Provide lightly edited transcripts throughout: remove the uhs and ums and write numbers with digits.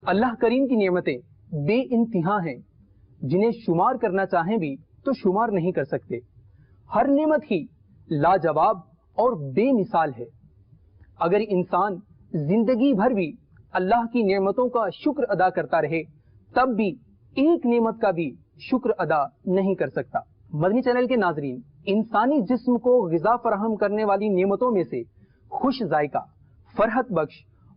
اللہ کریم کی نعمتیں بے انتہا ہیں، جنہیں شمار کرنا چاہیں بھی تو شمار نہیں کر سکتے۔ ہر نعمت ہی لاجواب اور بے مثال ہے۔ اگر انسان زندگی بھر بھی اللہ کی نعمتوں کا شکر ادا کرتا رہے تب بھی ایک نعمت کا بھی شکر ادا نہیں کر سکتا۔ مدنی چینل کے ناظرین، انسانی جسم کو غذا فراہم کرنے والی نعمتوں میں سے خوش ذائقہ، فرحت بخش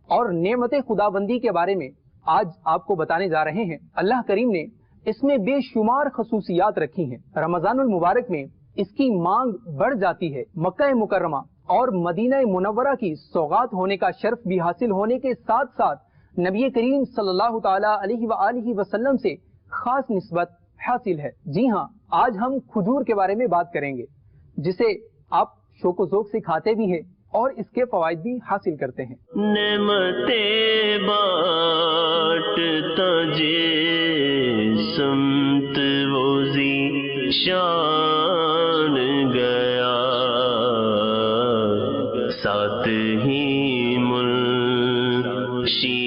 اور نعمت خداوندی کے بارے میں آج آپ کو بتانے جا رہے ہیں۔ اللہ کریم نے اس میں بے شمار خصوصیات رکھی ہیں۔ رمضان المبارک میں اس کی مانگ بڑھ جاتی ہے۔ مکہ مکرمہ اور مدینہ منورہ کی سوغات ہونے کا شرف بھی حاصل ہونے کے ساتھ ساتھ نبی کریم صلی اللہ تعالی علیہ وآلہ وسلم سے خاص نسبت حاصل ہے۔ جی ہاں، آج ہم کھجور کے بارے میں بات کریں گے، جسے آپ شوق و ذوق سے کھاتے بھی ہیں اور اس کے فوائد بھی حاصل کرتے ہیں۔ نعمتیں بانٹتا سمت وزی شان گیا، ساتھ ہی منشی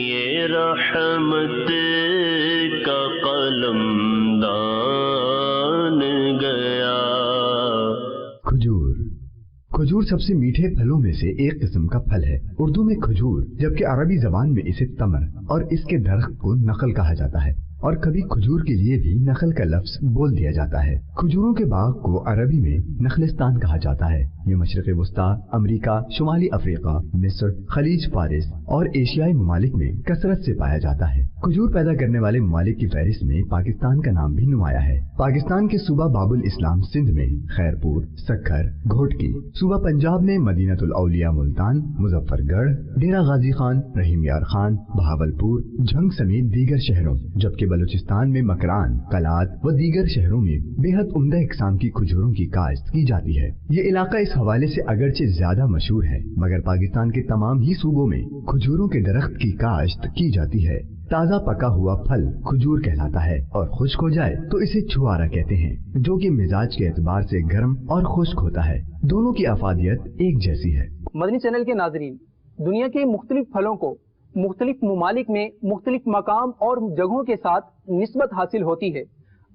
رحمت کا قلم دان گیا۔ کھجور سب سے میٹھے پھلوں میں سے ایک قسم کا پھل ہے۔ اردو میں کھجور جبکہ عربی زبان میں اسے تمر اور اس کے درخت کو نخل کہا جاتا ہے، اور کبھی کھجور کے لیے بھی نخل کا لفظ بول دیا جاتا ہے۔ کھجوروں کے باغ کو عربی میں نخلستان کہا جاتا ہے۔ یہ مشرق وسطی، امریکہ، شمالی افریقہ، مصر، خلیج فارس اور ایشیائی ممالک میں کثرت سے پایا جاتا ہے۔ کھجور پیدا کرنے والے ممالک کی فہرست میں پاکستان کا نام بھی نمایاں ہے۔ پاکستان کے صوبہ باب الاسلام سندھ میں خیرپور، سکھر، گھوٹکی، صوبہ پنجاب میں مدینہ الاولیاء ملتان، مظفر گڑھ، ڈیرہ غازی خان، رحیم یار خان، بہاولپور، جھنگ سمیت دیگر شہروں، جبکہ بلوچستان میں مکران، کلات و دیگر شہروں میں بے حد عمدہ اقسام کی کھجوروں کی کاشت کی جاتی ہے۔ یہ علاقہ اس حوالے سے اگرچہ زیادہ مشہور ہے، مگر پاکستان کے تمام ہی صوبوں میں کھجوروں کے درخت کی کاشت کی جاتی ہے۔ تازہ پکا ہوا پھل کھجور کہلاتا ہے، اور خشک ہو جائے تو اسے چھوارا کہتے ہیں، جو کہ مزاج کے اعتبار سے گرم اور خشک ہوتا ہے۔ دونوں کی افادیت ایک جیسی ہے۔ مدنی چینل کے ناظرین، دنیا کے مختلف پھلوں کو مختلف ممالک میں مختلف مقام اور جگہوں کے ساتھ نسبت حاصل ہوتی ہے۔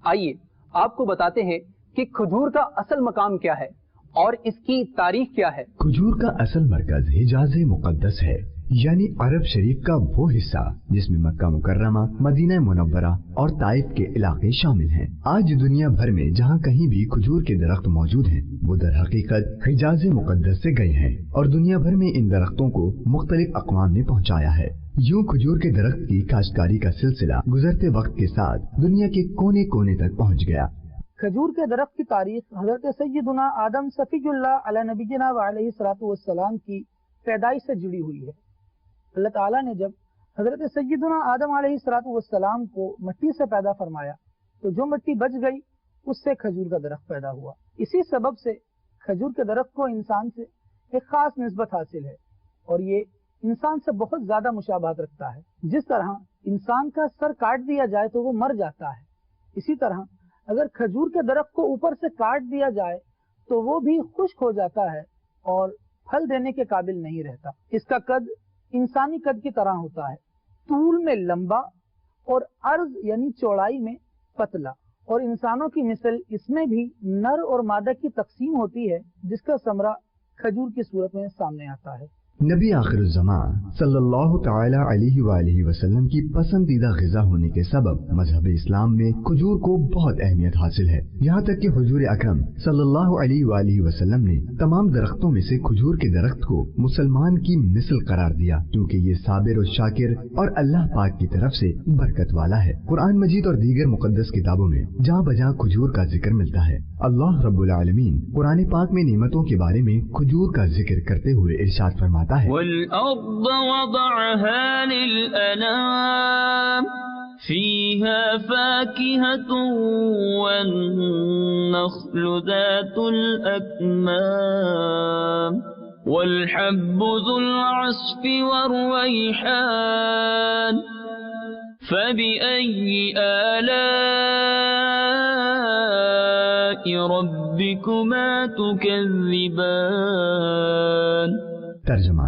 آئیے آپ کو بتاتے ہیں کہ کھجور کا اصل مقام کیا ہے اور اس کی تاریخ کیا ہے۔ کھجور کا اصل مرکز حجاز مقدس ہے، یعنی عرب شریف کا وہ حصہ جس میں مکہ مکرمہ، مدینہ منورہ اور طائف کے علاقے شامل ہیں۔ آج دنیا بھر میں جہاں کہیں بھی کھجور کے درخت موجود ہیں، وہ در حقیقت حجاز مقدس سے گئے ہیں، اور دنیا بھر میں ان درختوں کو مختلف اقوام نے پہنچایا ہے۔ یوں کھجور کے درخت کی کاشتکاری کا سلسلہ گزرتے وقت کے ساتھ دنیا کے کونے کونے تک پہنچ گیا۔ کھجور کے درخت کی تاریخ حضرت سیدنا آدم صفی اللہ علیہ نبینا علیہ الصلوۃ والسلام کی پیدائش سے جڑی ہوئی ہے۔ اللہ تعالیٰ نے جب حضرت سیدنا آدم علیہ الصلوۃ والسلام کو مٹی سے پیدا فرمایا تو جو مٹی بچ گئی اس سے کھجور کا درخت پیدا ہوا۔ اسی سبب سے کھجور کے درخت کو انسان سے ایک خاص نسبت حاصل ہے، اور یہ انسان سے بہت زیادہ مشابہت رکھتا ہے۔ جس طرح انسان کا سر کاٹ دیا جائے تو وہ مر جاتا ہے، اسی طرح اگر کھجور کے درخت کو اوپر سے کاٹ دیا جائے تو وہ بھی خشک ہو جاتا ہے اور پھل دینے کے قابل نہیں رہتا۔ اس کا قد انسانی قد کی طرح ہوتا ہے، طول میں لمبا اور عرض یعنی چوڑائی میں پتلا، اور انسانوں کی مثل اس میں بھی نر اور مادہ کی تقسیم ہوتی ہے، جس کا ثمرہ کھجور کی صورت میں سامنے آتا ہے۔ نبی آخر الزمان صلی اللہ تعالی علیہ وآلہ وسلم کی پسندیدہ غذا ہونے کے سبب مذہب اسلام میں کھجور کو بہت اہمیت حاصل ہے، یہاں تک کہ حضور اکرم صلی اللہ علیہ وآلہ وسلم نے تمام درختوں میں سے کھجور کے درخت کو مسلمان کی مثل قرار دیا، کیونکہ یہ صابر و شاکر اور اللہ پاک کی طرف سے برکت والا ہے۔ قرآن مجید اور دیگر مقدس کتابوں میں جہاں بجہاں کھجور کا ذکر ملتا ہے۔ اللہ رب العالمین قرآن پاک میں نعمتوں کے بارے میں کھجور کا ذکر کرتے ہوئے ارشاد فرماتا ہے، وَالْأَرْضَ وَضَعَهَا لِلْأَنَامِ فِيهَا فَاكِهَةٌ وَالنَّخْلُ ذَاتُ الْأَكْمَامِ وَالْحَبُّ ذُو الْعَصْفِ وَالرَّيْحَانُ فَبِأَيِّ آلَاءِ رَبِّكُمَا تُكَذِّبَانِ۔ ترجمہ: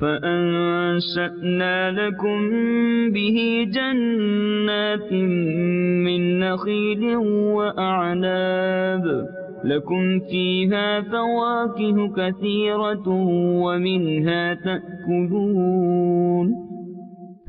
فأنشأنا لكم به جنات من نخيل وأعناب لكم فيها فواكه كثيرة ومنها تأكلون۔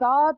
7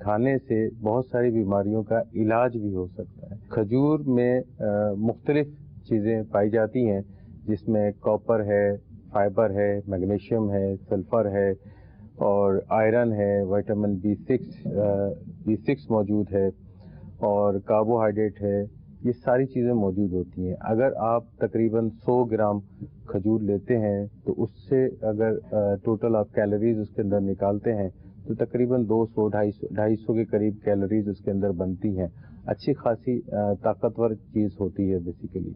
کھانے سے بہت ساری بیماریوں کا علاج بھی ہو سکتا ہے۔ کھجور میں مختلف چیزیں پائی جاتی ہیں، جس میں کاپر ہے، فائبر ہے، میگنیشیم ہے، سلفر ہے اور آئرن ہے، وٹامن B6 موجود ہے اور کاربوہائیڈریٹ ہے۔ یہ ساری چیزیں موجود ہوتی ہیں۔ اگر آپ تقریباً 100 گرام کھجور لیتے ہیں تو اس سے اگر ٹوٹل آپ کیلوریز اس کے اندر نکالتے ہیں تو تقریباً 200-250 کے قریب کیلوریز اس کے اندر بنتی ہیں۔ اچھی خاصی طاقتور چیز ہوتی ہے بیسیکلی۔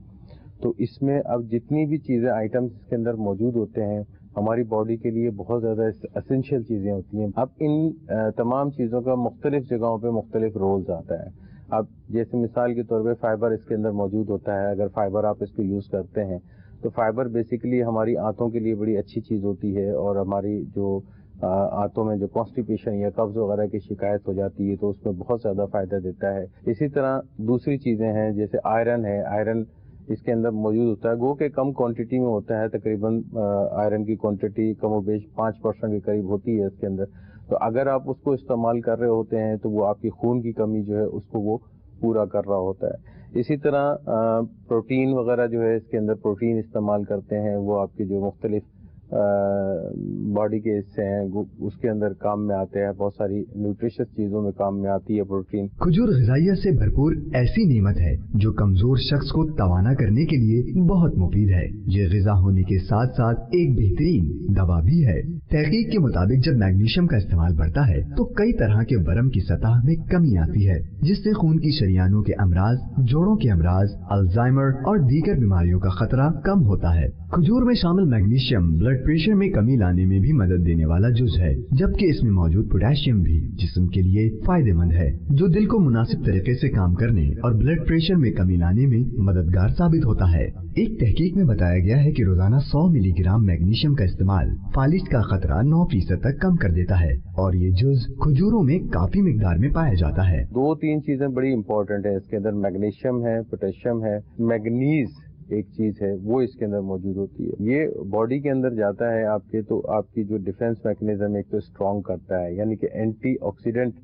تو اس میں اب جتنی بھی چیزیں آئٹمس اس کے اندر موجود ہوتے ہیں ہماری باڈی کے لیے بہت زیادہ اسینشیل چیزیں ہوتی ہیں۔ اب ان تمام چیزوں کا مختلف جگہوں پہ مختلف رولز آتا ہے۔ اب جیسے مثال کے طور پہ فائبر اس کے اندر موجود ہوتا ہے، اگر فائبر آپ اس کو یوز کرتے ہیں تو فائبر بیسیکلی ہماری آنتوں کے لیے بڑی اچھی چیز ہوتی ہے، اور ہماری جو آنتوں میں جو کانسٹیپیشن یا قبض وغیرہ کی شکایت ہو جاتی ہے تو اس میں بہت زیادہ فائدہ دیتا ہے۔ اسی طرح دوسری چیزیں ہیں جیسے آئرن ہے، آئرن اس کے اندر موجود ہوتا ہے، گو کہ کم کوانٹٹی میں ہوتا ہے، تقریباً آئرن کی کوانٹٹی کم و بیش 5% کے قریب ہوتی ہے اس کے اندر۔ تو اگر آپ اس کو استعمال کر رہے ہوتے ہیں تو وہ آپ کی خون کی کمی جو ہے اس کو وہ پورا کر رہا ہوتا ہے۔ اسی طرح پروٹین وغیرہ جو ہے اس کے اندر پروٹین استعمال کرتے ہیں، وہ آپ کے جو مختلف باڈی کے حصے ہیں اس کے اندر کام میں آتے ہیں، بہت ساری نیوٹریشس چیزوں میں کام میں آتی ہے پروٹین۔ کھجور غذائیت سے بھرپور ایسی نعمت ہے جو کمزور شخص کو توانا کرنے کے لیے بہت مفید ہے۔ یہ غذا ہونے کے ساتھ ساتھ ایک بہترین دوا بھی ہے۔ تحقیق کے مطابق جب میگنیشیم کا استعمال بڑھتا ہے تو کئی طرح کے ورم کی سطح میں کمی آتی ہے، جس سے خون کی شریانوں کے امراض، جوڑوں کے امراض، الزائمر اور دیگر بیماریوں کا خطرہ کم ہوتا ہے۔ کھجور میں شامل میگنیشیم بلڈ پریشر میں کمی لانے میں بھی مدد دینے والا جز ہے، جبکہ اس میں موجود پوٹاشیم بھی جسم کے لیے فائدہ مند ہے، جو دل کو مناسب طریقے سے کام کرنے اور بلڈ پریشر میں کمی لانے میں مددگار ثابت ہوتا ہے۔ ایک تحقیق میں بتایا گیا ہے کہ روزانہ 100 ملی گرام میگنیشیم کا استعمال فالج کا خطرہ 9% تک کم کر دیتا ہے، اور یہ جز کھجوروں میں کافی مقدار میں پایا جاتا ہے۔ 2-3 چیزیں بڑی امپورٹنٹ ہیں اس کے اندر، میگنیشیم ہے، پوٹاشیم ہے، میگنیز ایک چیز ہے وہ اس کے اندر موجود ہوتی ہے۔ یہ باڈی کے اندر جاتا ہے آپ کے، تو آپ کی جو ڈیفینس میکنزم ایک تو اسٹرانگ کرتا ہے، یعنی کہ اینٹی آکسیڈنٹ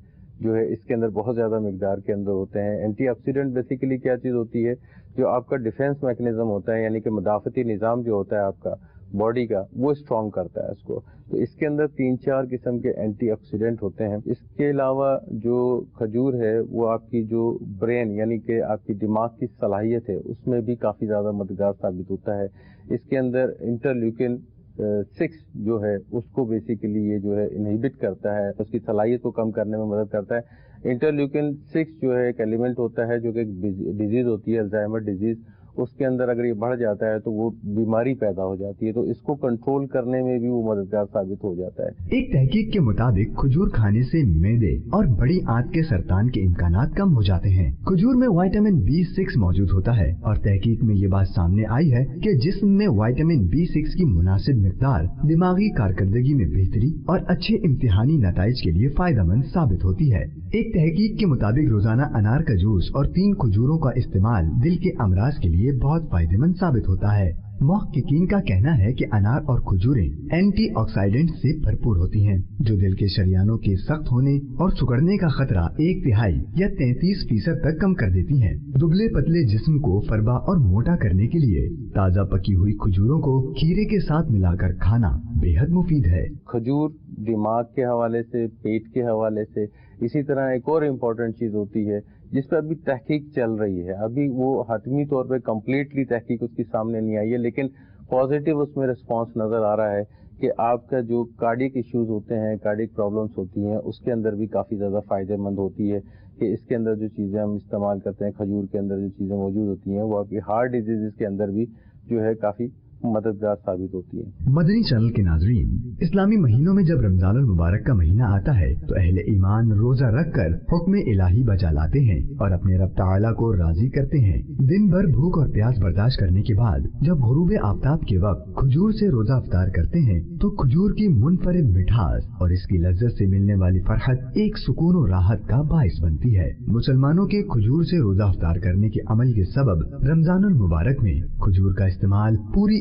جو ہے اس کے اندر بہت زیادہ مقدار کے اندر ہوتے ہیں۔ اینٹی آکسیڈنٹ بیسیکلی کیا چیز ہوتی ہے؟ جو آپ کا ڈیفینس میکنزم ہوتا ہے، یعنی کہ مدافعتی نظام جو ہوتا ہے آپ کا باڈی کا، وہ اسٹرانگ کرتا ہے اس کو۔ تو اس کے اندر 3-4 قسم کے اینٹی آکسیڈنٹ ہوتے ہیں۔ اس کے علاوہ جو کھجور ہے وہ آپ کی جو برین یعنی کہ آپ کی دماغ کی صلاحیت ہے اس میں بھی کافی زیادہ مددگار ثابت ہوتا ہے۔ اس کے اندر انٹرلیوکن 6 جو ہے اس کو بیسیکلی یہ جو ہے انہیبٹ کرتا ہے، اس کی صلاحیت کو کم کرنے میں مدد کرتا ہے۔ انٹرلیوکن 6 جو ہے ایک ایلیمنٹ ہوتا ہے جو کہ ایک ڈیزیز ہوتی ہے، الزائمر ڈیزیز، اس کے اندر اگر یہ بڑھ جاتا ہے تو وہ بیماری پیدا ہو جاتی ہے، تو اس کو کنٹرول کرنے میں بھی وہ مددگار ثابت ہو جاتا ہے۔ ایک تحقیق کے مطابق کھجور کھانے سے معدے اور بڑی آنت کے سرطان کے امکانات کم ہو جاتے ہیں۔ کھجور میں وائٹامن B6 موجود ہوتا ہے، اور تحقیق میں یہ بات سامنے آئی ہے کہ جسم میں وائٹامن B6 کی مناسب مقدار دماغی کارکردگی میں بہتری اور اچھے امتحانی نتائج کے لیے فائدہ مند ثابت ہوتی ہے۔ ایک تحقیق کے مطابق روزانہ انار کا جوس اور 3 کھجوروں کا استعمال دل کے امراض کے لیے بہت فائدہ مند ثابت ہوتا ہے۔ محققین کا کہنا ہے کہ انار اور کھجوریں اینٹی آکسیڈنٹ سے بھرپور ہوتی ہیں، جو دل کے شریانوں کے سخت ہونے اور سکڑنے کا خطرہ 1/3 یا 33% تک کم کر دیتی ہیں۔ دبلے پتلے جسم کو فربا اور موٹا کرنے کے لیے تازہ پکی ہوئی کھجوروں کو کھیرے کے ساتھ ملا کر کھانا بے حد مفید ہے۔ کھجور دماغ کے حوالے سے، پیٹ کے حوالے سے، اسی طرح ایک اور امپورٹنٹ چیز ہوتی ہے جس پہ ابھی تحقیق چل رہی ہے، ابھی وہ حتمی طور پہ کمپلیٹلی تحقیق اس کی سامنے نہیں آئی ہے، لیکن پازیٹیو اس میں رسپانس نظر آ رہا ہے کہ آپ کا جو کارڈیک ایشوز ہوتے ہیں، کارڈیک پرابلمس ہوتی ہیں، اس کے اندر بھی کافی زیادہ فائدہ مند ہوتی ہے کہ اس کے اندر جو چیزیں ہم استعمال کرتے ہیں، کھجور کے اندر جو چیزیں موجود ہوتی ہیں وہ آپ کی ہارٹ ڈیزیز کے اندر بھی جو ہے کافی مددگار ثابت ہوتی ہے۔ مدنی چینل کے ناظرین، اسلامی مہینوں میں جب رمضان المبارک کا مہینہ آتا ہے تو اہل ایمان روزہ رکھ کر حکم الہی بجا لاتے ہیں اور اپنے رب تعالیٰ کو راضی کرتے ہیں۔ دن بھر بھوک اور پیاس برداشت کرنے کے بعد جب غروب آفتاب کے وقت کھجور سے روزہ افطار کرتے ہیں تو کھجور کی منفرد مٹھاس اور اس کی لذت سے ملنے والی فرحت ایک سکون و راحت کا باعث بنتی ہے۔ مسلمانوں کے کھجور سے روزہ افطار کرنے کے عمل کے سبب رمضان المبارک میں کھجور کا استعمال پوری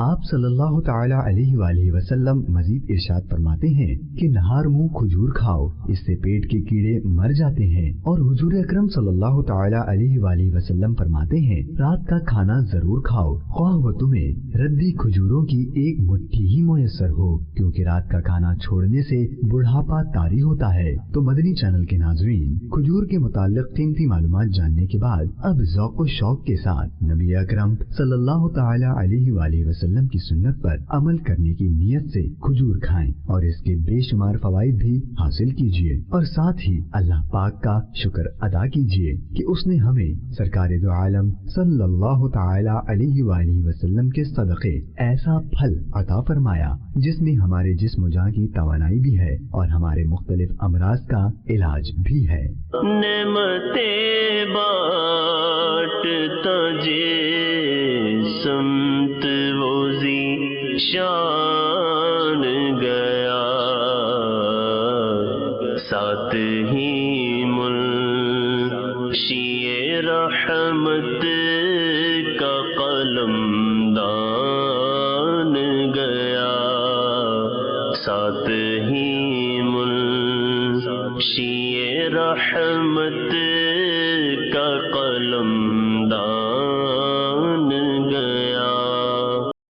آپ صلی اللہ تعالی علیہ وسلم مزید ارشاد فرماتے ہیں کہ نہار منہ کھجور کھاؤ، اس سے پیٹ کے کیڑے مر جاتے ہیں۔ اور حضور اکرم صلی اللہ تعالی علیہ وسلم فرماتے ہیں رات کا کھانا ضرور کھاؤ، خواہ وہ تمہیں ردی کھجوروں کی ایک مٹھی ہی میسر ہو، کیونکہ رات کا کھانا چھوڑنے سے بڑھاپا طاری ہوتا ہے۔ تو مدنی چینل کے ناظرین، کھجور کے متعلق قیمتی معلومات جاننے کے بعد اب ذوق و شوق کے ساتھ نبی اکرم صلی اللہ تعالی علیہ وسلم کی سنت پر عمل کرنے کی نیت سے کھجور کھائیں اور اس کے بے شمار فوائد بھی حاصل کیجیے، اور ساتھ ہی اللہ پاک کا شکر ادا کیجیے کہ اس نے ہمیں سرکار دو عالم صلی اللہ تعالی علیہ وسلم کے صدقے ایسا پھل عطا فرمایا جس میں ہمارے جسم و جان کی توانائی بھی ہے اور ہمارے مختلف امراض کا علاج بھی ہے۔ نعمتیں بانٹتا سمت وزی شان گیا، ساتھ ہی منشی رحمت کا قلم دان گیا، ساتھ ہی منشی رحمت